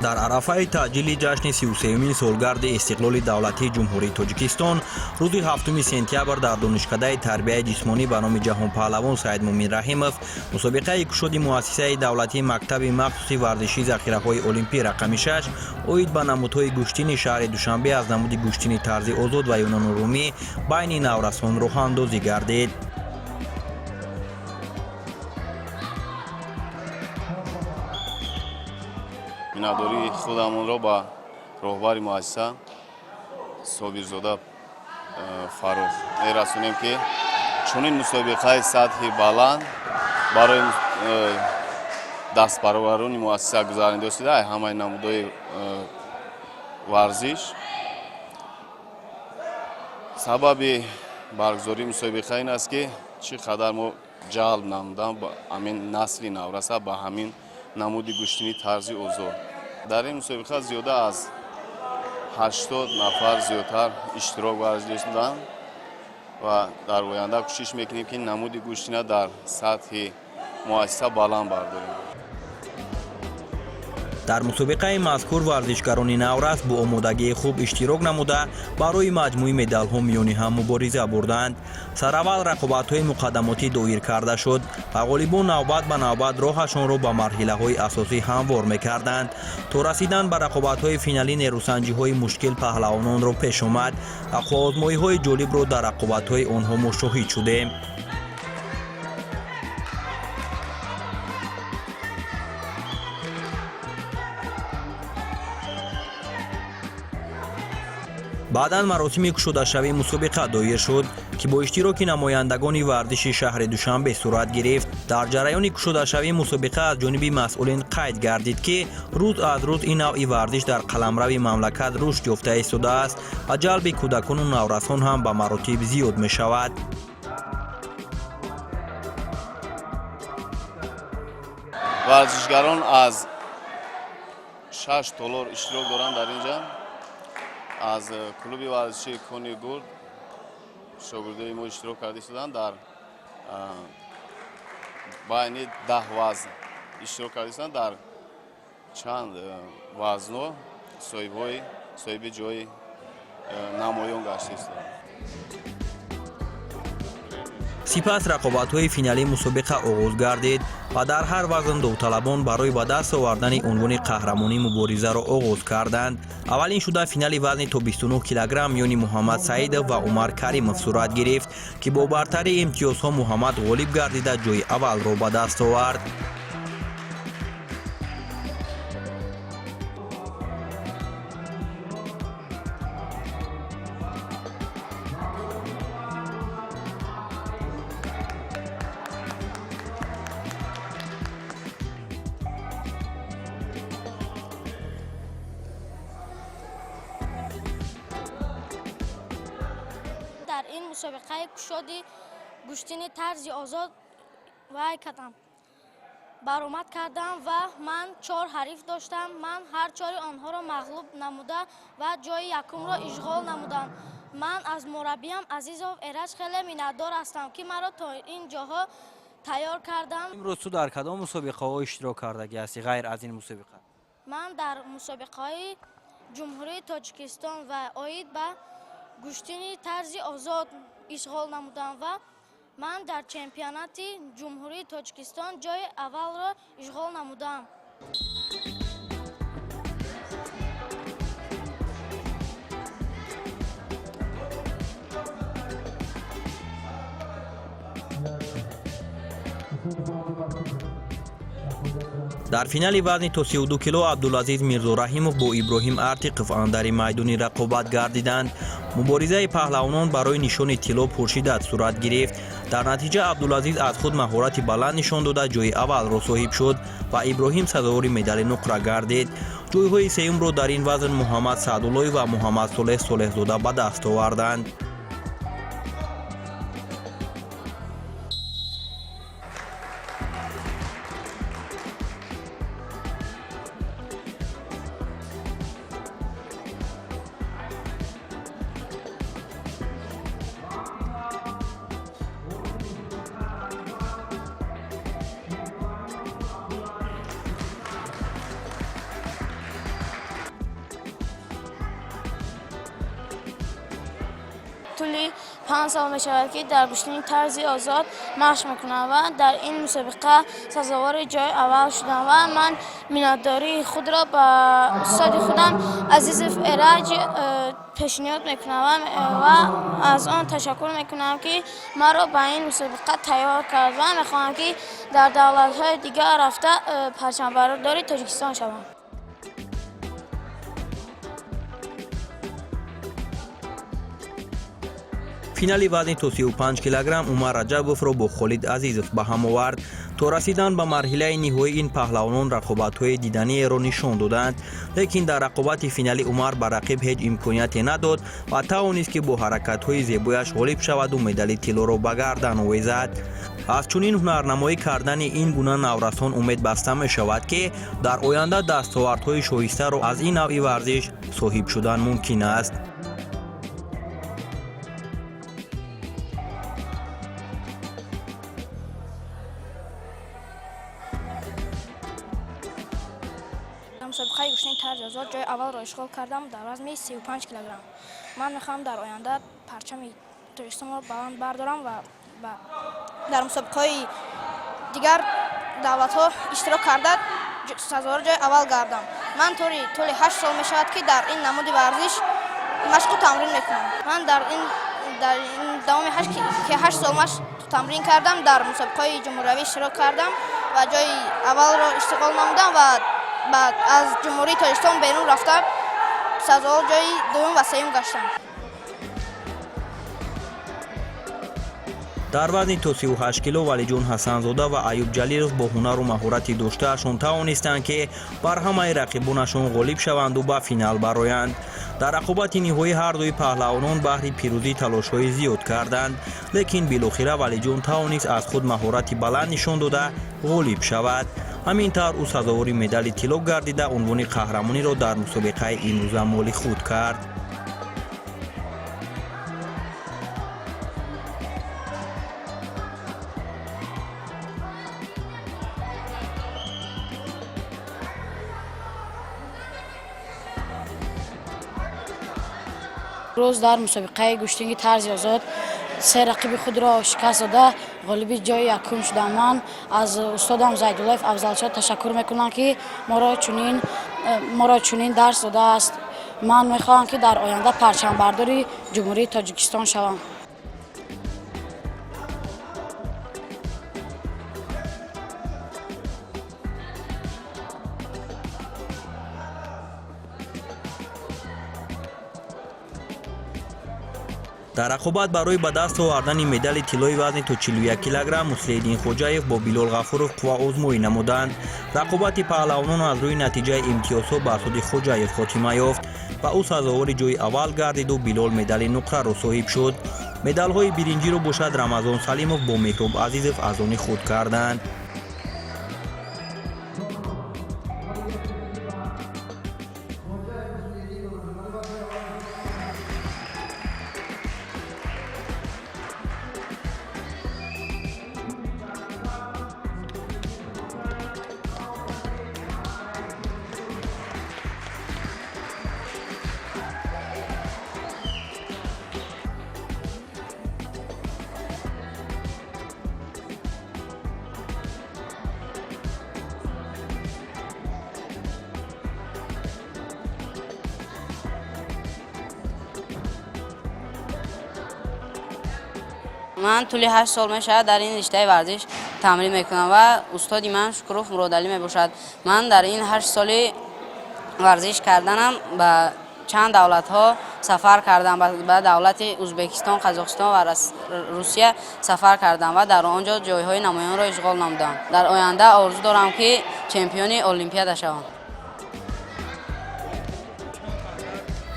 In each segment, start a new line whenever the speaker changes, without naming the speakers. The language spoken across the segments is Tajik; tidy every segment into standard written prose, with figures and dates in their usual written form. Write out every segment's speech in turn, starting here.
дар арафаи таъҷили ҷашни 33-юми солгарди истиқлоли давлатии ҷумҳурии тоҷикистон рӯзи 7 сентябр дар донишкадаи тарбияи ҷисмонӣ ба номи ҷаҳонпаҳлавон Саид Муъмин Раҳимов мусобиқаи кушоди муассисаи давлатии мактаби махсуси варзишии захираҳои олимпӣ рақами 6 оид ба намудҳои гӯштини шаҳри Душанбе аз намуди гӯштини тарзи озод ва юнонурумӣ байни наврасон роҳандозӣ гардид.
миннатдории худамонро ба роҳбари муассиса Собирзода Фарух мерасонем ки чунин мусобиқаи сатҳи баланд барои дастбароварони муассиса гузаронда шуда ҳамаи намудҳои варзиш. Сабаби баргузории мусобиқа ин аст ки чӣ қадар мо ҷалб намудам ба ҳамин насли навраса ба ҳамин намуди гӯштини тарзи озод. Дар ин мусобиқа зиёда аз 80 нафар зиёдтар иштирок варзидоштанд ва дар оянда кӯшиш мекунем ки намуди гӯштина дар сатҳи муассиса баланд бардорем.
дар мусобиқаи мазкур варзишгарони наврас бо омодагии хуб иштирок намуда барои маҷмӯи медалҳо миёни ҳам мубориза бурданд. сараввал рақобатҳои муқаддамотӣ доир карда шуд ва ғолибон навбат ба навбат роҳашонро ба марҳилаҳои асосӣ ҳамвор мекарданд. то расидан ба рақобатҳои финалӣ нерӯсанҷиҳои мушкил паҳлавононро пеш омад ва хуозмоиҳои ҷолибро дар рақобатҳои онҳо мо шоҳид шудем. баъдан маросими кушодашавии мусобиқа доир шуд ки бо иштироки намояндагони варзиши шаҳри Душанбе сурат гирифт. дар ҷараёни кушодашавии мусобиқа аз ҷониби масъулин қайд гардид ки рӯз аз рӯз ин навъи варзиш дар қаламрави мамлакат рушд ёфта истодааст ва ҷалби кӯдакону наврасон ҳам ба маротиб зиёд мешавад.
варзишгарон аз 6 толор иштирок доранд дар ин ҷамъ. аз клуби варзишии Кони Гурд шогирдои мо иштирок карда шуданд дар байни 10 вазн иштирок карда шуданд дар чанд вазно соҳиби ҷои намоён гашта истоданд.
сипас рақобатҳои финалии мусобиқа оғоз гардид ва дар ҳар вазн довталабон барои ба даст овардани унвони қаҳрамонӣ муборизаро оғоз карданд. аввалин шуда финали вазни то 29 килограмм миёни Муҳаммад Саидов ва Умар Каримов сурат гирифт ки бо бартарии имтиёзҳо Муҳаммад ғолиб гардида ҷои аввалро ба даст овард.
дар ин мусобиқаи кушоди гӯштини тарзи озод вай кардам баромад кардам ва ман 4 ҳариф доштам. ман ҳар 4 онҳоро мағлуб намуда ва ҷои якумро ишғол намудам. ман аз мураббиям Азизов Эраҷ хеле миннатдор ҳастам ки маро то ин ҷоҳо тайёр кардам.
имрӯз ту дар кадом мусобиқаҳо иштирок кардаги ҳастӣ ғайр аз ин мусобиқа?
ман дар мусобиқаҳои ҷумҳурии Тоҷикистон ва оид ба гӯштини тарзи озод ишғол намудам ва ман дар чемпионати ҷумҳурии Тоҷикистон ҷои аввалро ишғол намудам.
дар финали вазни то 32 кило абдулазиз мирзорахимов бо иброҳим артиқов андари майдони рақобат гардиданд. муборизаи паҳлавонон барои нишони тилло пуршиддат сурат гирифт. дар натиҷа абдулазиз аз худ маҳорати баланд нишон дода ҷойи аввалро соҳиб шуд ва иброҳим сазовори медали нуқра гардид. ҷойҳои сеюмро дар ин вазн муҳаммад саъдуллоев ва муҳаммад солеҳ солеҳзода ба даст оварданд.
طولی 5 سال می شود که در گشتنی طرزی آزاد مشق میکنم و در این مسابقه سزاوار جای اول شدم و من میانتداری خود را با استاد خودم عزیز ایرج پیشنهاد میکنم و از آن تشکر میکنم که مرا به این مسابقه تیار کرد و میخواهم که در دولت‌های دیگر رفته پرچم برداری تاجیکستان شوم.
финали вазни то 35 килограмм умар раҷабовро бо холид азизов ба ҳам овард. то расидан ба марҳилаи ниҳоӣ ин паҳлавонон рақобатҳои диданиеро нишон доданд, лекин дар рақобати финалӣ умар ба рақиб ҳеҷ имконияте надод ва тавонист ки бо ҳаракатҳои зебояш ғолиб шаваду медали тиллоро ба гардан овезад. аз чунин ҳунарнамоӣ кардани ин гуна наврасон умед баста мешавад ки дар оянда дастовардҳои шоистаро аз ин навъи варзиш соҳиб шудан мумкин аст.
مسابقه گشتن طرز آزاد جای اول را اشغال کردم در وزن 35 کیلوگرم. من میخوام در آینده پرچم تاجیکستان را بلند بردارم و در مسابقه دیگر دولت ها اشتراک کرده سزاوار جای اول گردم. من طول 8 سال میشود که در این نمود ورزش مشق و تمرین میکنم. من در این دوام 8 سال مشق تمرین کردم، در مسابقه جمهوری اشتراک کردم و جای اول را اشتغال نمودم و بعد از جمهوری تاجیکستان بیرون رفتم سزاوار جای دوم و سوم گشتم.
дар вазни то 38 кило валиҷон ҳасанзода ва аюб ҷалилов бо ҳунару маҳорати доштаашон тавонистанд ки бар ҳамаи рақибонашон ғолиб шаванду ба финал бароянд. дар рақобати ниҳоӣ ҳардуи паҳлавонон баҳри пирӯзӣ талошҳои зиёд карданд, лекин билохира валиҷон тавонист аз худ маҳорати баланд нишон дода ғолиб шавад. ҳамин тавр ӯ сазовори медали тилло гардида унвони қаҳрамониро дар мусобиқаи имрӯза моли худ кард.
روز در مسابقه گشتنی طرز آزاد سه رقیب خود را شکست داده غالب جای یکم شدم. من از استادم زیداللهف افضلشاد تشکر میکنم که ما را چنین درس داده است. من میخواهم که در آینده پرچم برداری جمهوری تاجیکستان شوم.
дар рақобат барои ба даст овардани медали тиллои вазни то 41 килограмм муслиҳиддин хоҷаев бо билол ғафуров қувваозмоӣ намуданд. рақобати паҳлавонон аз рӯи натиҷаи имтиёзҳо ба асоди хоҷаев хотима ёфт ва ӯ сазовори ҷойи аввал гардиду билол медали нуқраро соҳиб шуд. медалҳои биринҷиро бошад рамазон салимов бо меҳроб азизов аз они худ карданд.
من طول 8 سال میشه در این رشته ورزش تمرین میکنم و استادی من شکروف مرادعلی میباشد. من در این 8 سال ورزش کردنم به چند دولت ها سفر کردم، به دولت ازبکستان، قزاقستان و روسیه سفر کردم و در آنجا جایهای نمایان را اشغال نمودم. در آینده آرزو دارم که چمپیون المپیاد شوم.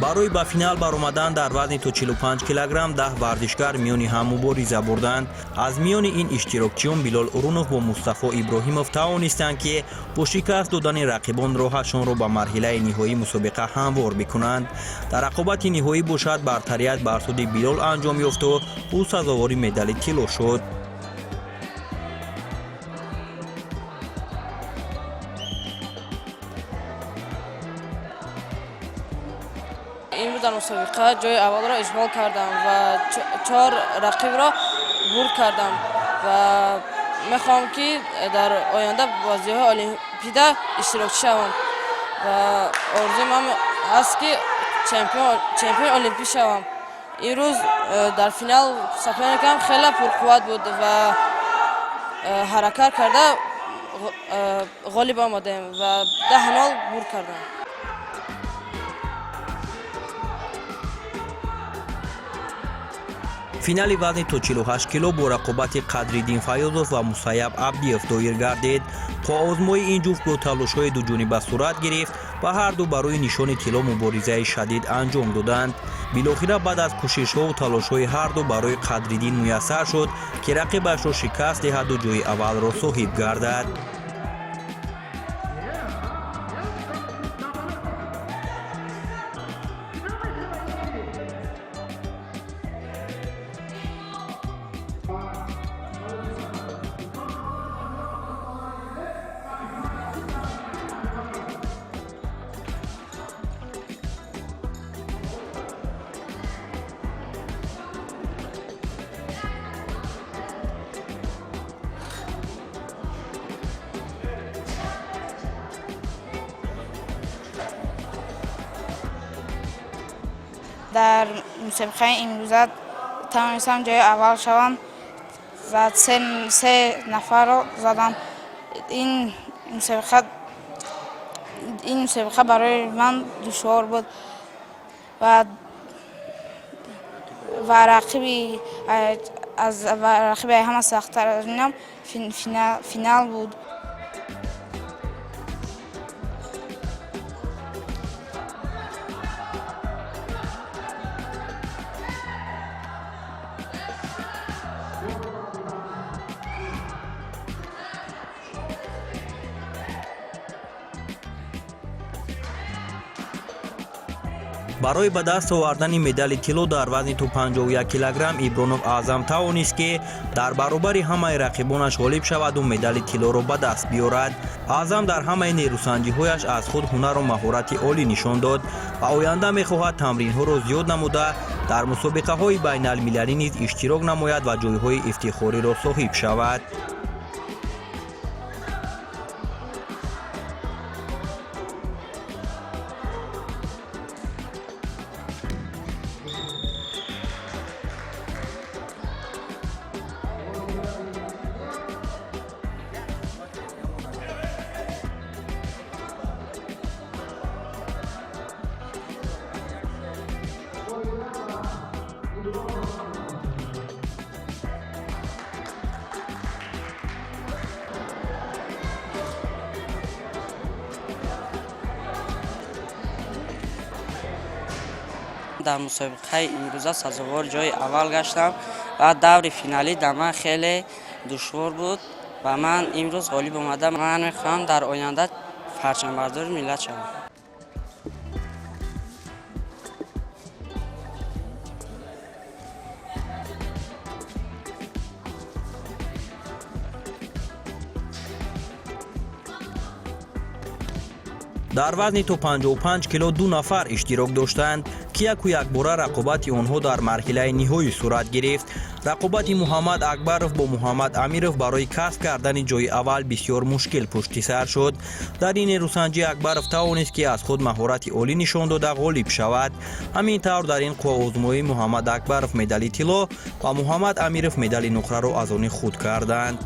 барои ба финал баромадан дар вазни то 45 килограмм 10 варзишгар миёни ҳам мубориза бурданд. аз миёни ин иштирокчиён Билол Урунов ва Мустафо Иброҳимов тавонистанд ки бо шикаст додани рақибон роҳашонро ба марҳилаи ниҳоии мусобиқа ҳамвор бикунанд. дар рақобати ниҳоӣ бошад бартарият бар суди Билол анҷом ёфту ӯ сазовори медали тилло шуд.
امروز در مسابقه جای اول را اشغال کردم و 4 رقیب را برد کردم و میخوام که در آینده بازی‌های المپیاد اشتراک شوم و آرزویم هم هست که چمپیون المپیک شوم. این روز در فینال سفر کردم، خیلی پرقوت بود و حرکت کرده غالب آمدیم و 10-0 برد کردم.
финали вазни то 48 кило бо рақобати Қадриддин Файёзов ва Мусайяб Абдиев доир гардид. поозмои ин ҷуфт бо талошҳои дуҷониба сурат гирифт ва ҳарду барои нишони тилло муборизаи шадид анҷом доданд. билохира баъд аз кӯшишҳову талошҳои ҳарду барои Қадриддин муяссар шуд ки рақибашро шикаст диҳаду ҷойи аввалро соҳиб гардад.
در مسابقه امروزه توانستم جای اول شوم و 3 نفر رو زدم. این مسابقه برای من دشوار بود و رقیب همه سخت‌ترینم فینال بود. барои ба даст овардани медали тилло дар вазни то 51 килограмм Ибронов Аъзам тавонист ки дар баробари ҳамаи рақибонаш ғолиб шаваду медали тиллоро ба даст биёрад. Аъзам дар ҳамаи нерӯсанҷиҳояш аз худ ҳунару маҳорати олӣ нишон дод ва оянда мехоҳад тамринҳоро зиёд намуда дар мусобиқаҳои байналмилалӣ низ иштирок намояд ва ҷойҳои ифтихориро соҳиб шавад.
در مسابقه امروزه سزاوار جای اول گشتم و دور فینالی در من خیلی دشوار بود و من امروز غالب اومدم. من میخوام در آینده پرچمبردار ملت شوم.
дар вазни то 55 кило 2 нафар иштирок доштанд ки яку якбора рақобати онҳо дар марҳилаи ниҳоӣ сурат гирифт. рақобати муҳаммад акбаров бо муҳаммад амиров барои касб кардани ҷойи аввал бисёр мушкил пуштисар шуд. дар ин нерӯсанҷӣ акбаров тавонист ки аз худ маҳорати олӣ нишон дода ғолиб шавад. ҳамин тавр дар ин қувваозмоӣ муҳаммад акбаров медали тилло ва муҳаммад амиров медали нуқраро аз они худ карданд.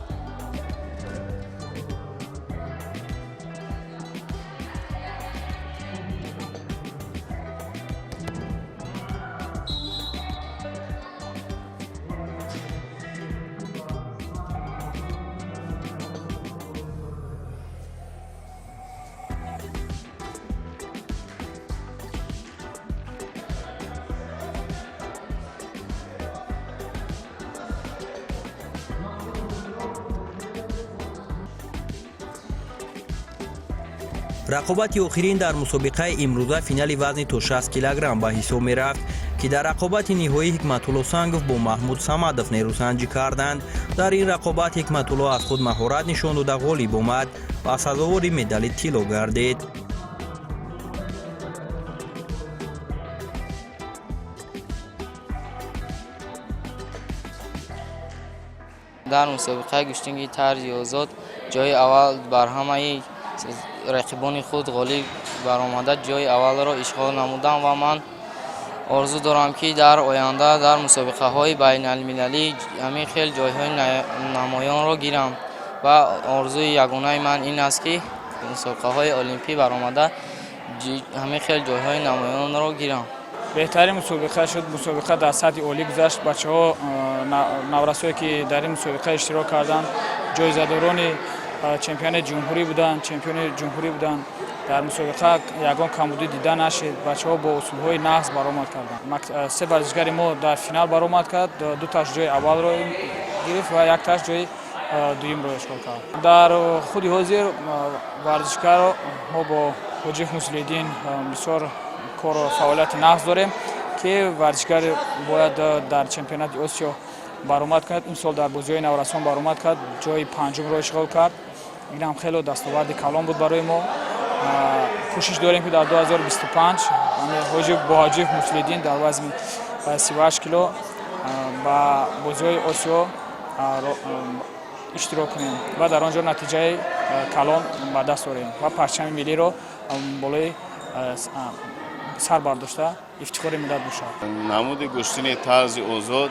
рақобати охирин дар мусобиқаи имрӯза финали вазни то 60 килограмм ба ҳисоб мерафт ки дар рақобати ниҳоӣ ҳикматулло сангов бо маҳмуд самадов нерӯсанҷӣ карданд. дар ин рақобат ҳикматулло аз худ маҳорат нишон дода ғолиб омад ва сазовори медали тилло гардид.
дар мусобиқаи гӯштинги тарзи озод ҷойи аввал бар ҳамаи рақибони худ ғолиб баромада ҷойи аввалро ишғол намудам ва ман орзу дорам ки дар оянда дар мусобиқаҳои байналмилалӣ ҳамин хел ҷойҳои намоёнро гирам ва орзуи ягонаи ман ин аст ки мусобиқаҳои олимпӣ баромада ҳамин хел ҷойҳои намоёнро гирам.
беҳтарин мусобиқа шуд. мусобиқа дар сатҳи олӣ гузашт. бачаҳо наврасое ки дар ин мусобиқа иштирок карданд ҷоизадорони чемпиони ҷумҳурӣ буданд. дар мусобиқа ягон камбудӣ дида нашид. бачаҳо бо усулҳои нағз баромад карданд. се варзишгари мо дар финал баромад кард. дуташ ҷои аввалро гирифт ва якташ ҷои дуюмро ишғол кард. дар худи ҳозир варзишгаро мо бо ҳоҷи муслиддин бисёр кору фаъолияти нағз дорем ки варзишгар бояд дар чемпионати осиё баромад кард. имсол дар бозиҳои наврасон баромад кард. ҷои панҷумро ишғол кард. инам хело дастоварди калон буд барои мо. кӯшиш дорем ки дар 2025 ҳоҷи боҳаҷиев муслиддин дар вазни 38 кило ба бозиҳои осиё иштирок кунем ва дар он ҷо натиҷаи калон ба даст орем ва парчами миллиро болои сар бардошта ифтихори миллат бошад.
намуди гӯштини тарзи озод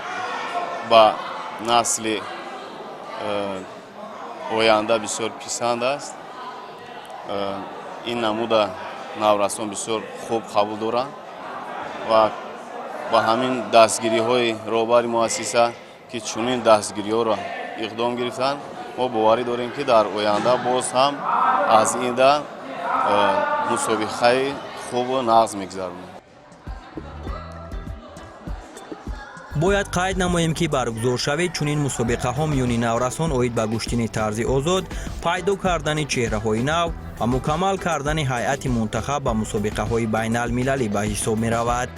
ба насли оянда бисёр писанд аст. ин намуда наврасон бисёр хуб қабул доранд ва ба ҳамин дастгириҳои роҳбари муассиса ки чунин дастгириҳоро иқдом гирифтанд мо боварӣ дорем ки дар оянда боз ҳам аз инда мусобиқаи хубу нағз мегзаронем.
бояд қайд намоем ки баргузор шавед чунин мусобиқаҳо миёни наврасон оид ба гӯштини тарзи озод, пайдо кардани чеҳраҳои нав ва мукаммал кардани ҳайати мунтахаб ба мусобиқаҳои байналмилалӣ ба ҳисоб меравад.